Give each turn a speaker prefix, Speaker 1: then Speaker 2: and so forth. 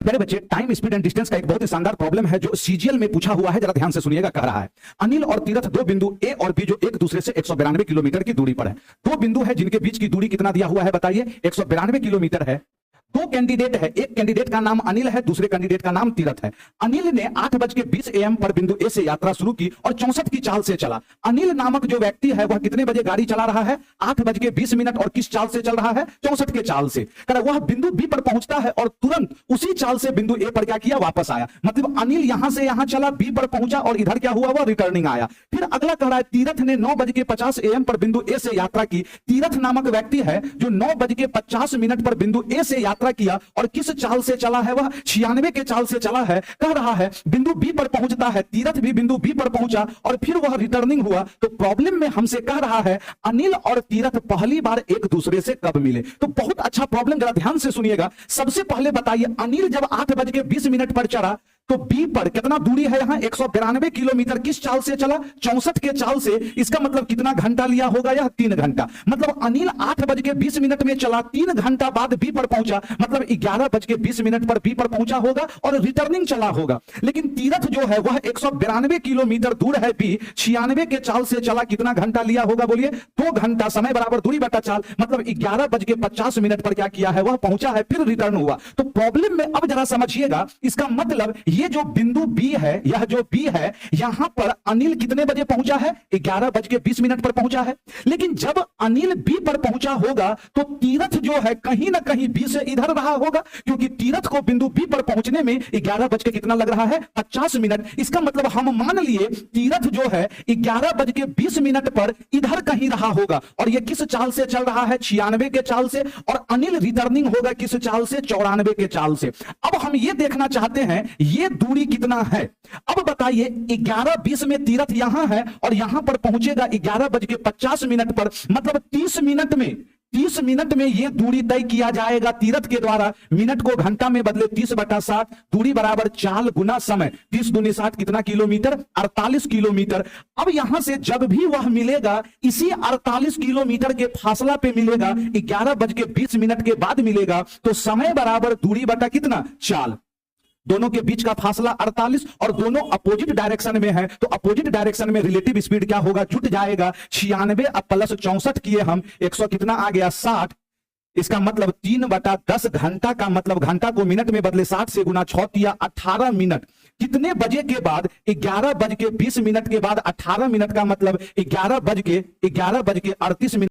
Speaker 1: मेरे बच्चे, time speed and distance का एक बहुत ही शानदार प्रॉब्लम है जो सीजीएल में पूछा हुआ है। जरा ध्यान से सुनिएगा। कह रहा है अनिल और तीरथ दो बिंदु ए और बी जो एक दूसरे से 192 किलोमीटर की दूरी पर है। दो बिंदु है जिनके बीच की दूरी कितना दिया हुआ है बताइए? 192 किलोमीटर है। दो कैंडिडेट है, एक कैंडिडेट का नाम अनिल है, दूसरे कैंडिडेट का नाम तीरथ है। अनिल ने 8:20 AM पर बिंदु ए से यात्रा शुरू की और 64 की चाल से चला। अनिल नामक जो व्यक्ति है वह कितने बजे गाड़ी चला रहा है? 8:20 और किस चाल से चल रहा है? 64 के चाल से। वह बिंदु बी पर पहुंचता है और तुरंत उसी चाल से बिंदु ए पर क्या किया? वापस आया। मतलब अनिल यहां से यहां चला, बी पर पहुंचा और इधर क्या हुआ? वह रिटर्निंग आया। फिर अगला कह रहा है तीरथ ने 9:50 AM पर बिंदु ए से यात्रा की। तीरथ नामक व्यक्ति है जो 9:50 पर बिंदु ए से यात्रा किया और किस चाल से चला है? वह 96 के चाल से चला है। कह रहा है बिंदु बी पर पहुंचता है, तीरथ भी बिंदु बी पर पहुंचा और फिर वह रिटर्निंग हुआ। तो प्रॉब्लम में हमसे कह रहा है अनिल और तीरथ पहली बार एक दूसरे से कब मिले? तो बहुत अच्छा प्रॉब्लम, जरा ध्यान से सुनिएगा। सबसे पहले बताइए अनिल जब 8:20 पर चढ़ा तो बी पर कितना दूरी है? यहां 192 किलोमीटर। किस चाल से चला? 64 के चाल से। इसका मतलब कितना घंटा लिया होगा? यह 3 घंटा। मतलब अनिल 8:20 में चला, 3 घंटा बाद बी पर पहुंचा, मतलब 11:20 पर बी पर पहुंचा होगा और रिटर्निंग चला होगा। लेकिन तीरथ जो है वह 192 किलोमीटर दूर है, बी 96 के चाल से चला, कितना घंटा लिया होगा? बोलिए। 2 घंटा। समय बराबर दूरी बटा चाल, मतलब 11:50 पर क्या किया है? वह पहुंचा है, फिर रिटर्न हुआ। तो प्रॉब्लम में अब जरा समझिएगा, इसका मतलब ये जो बिंदु बी है, यह जो बी है, यहां पर अनिल कितने बजे पहुंचा है? 11:20 पर पहुंचा है। लेकिन जब अनिल बी पर पहुंचा होगा तो तीरथ जो है कहीं ना कहीं बी से इधर रहा होगा, क्योंकि तीरथ को बिंदु बी पर पहुंचने में 11 बज के कितना लग रहा है? 50 मिनट। इसका मतलब हम मान लिए तीरथ जो है 11:20 पर इधर कहीं रहा होगा और यह किस चाल से चल रहा है? 96 के चाल से। और अनिल रिटर्निंग होगा किस चाल से? 94 के चाल से। अब हम यह देखना चाहते हैं ये दूरी कितना है। अब बताइए 11:20 में तीरथ यहां है और यहां पर पहुंचेगा 11:50 पर, मतलब 30 मिनट में यह दूरी तय किया जाएगा तीरथ के द्वारा। मिनट को घंटा में बदले 30/7, दूरी बराबर चाल गुना समय। 30 दूनी 60 कितना किलोमीटर? 48 किलोमीटर। अब यहां से जब भी वह मिलेगा इसी 48 किलोमीटर के फासला पे मिलेगा, 11:20 के बाद मिलेगा। तो समय बराबर दूरी बटा कितना? चाल। दोनों के बीच का फासला 48 और दोनों अपोजिट डायरेक्शन में है, तो अपोजिट डायरेक्शन में रिलेटिव स्पीड क्या होगा? जुट जाएगा। 96 प्लस 64 किए हम, 100 कितना आ गया? 60। इसका मतलब 3/10 घंटा का मतलब घंटा को मिनट में बदले 60 से गुना 6 किया 18 मिनट। कितने बजे के बाद? 11:20 के बाद 18 मिनट का मतलब 11:38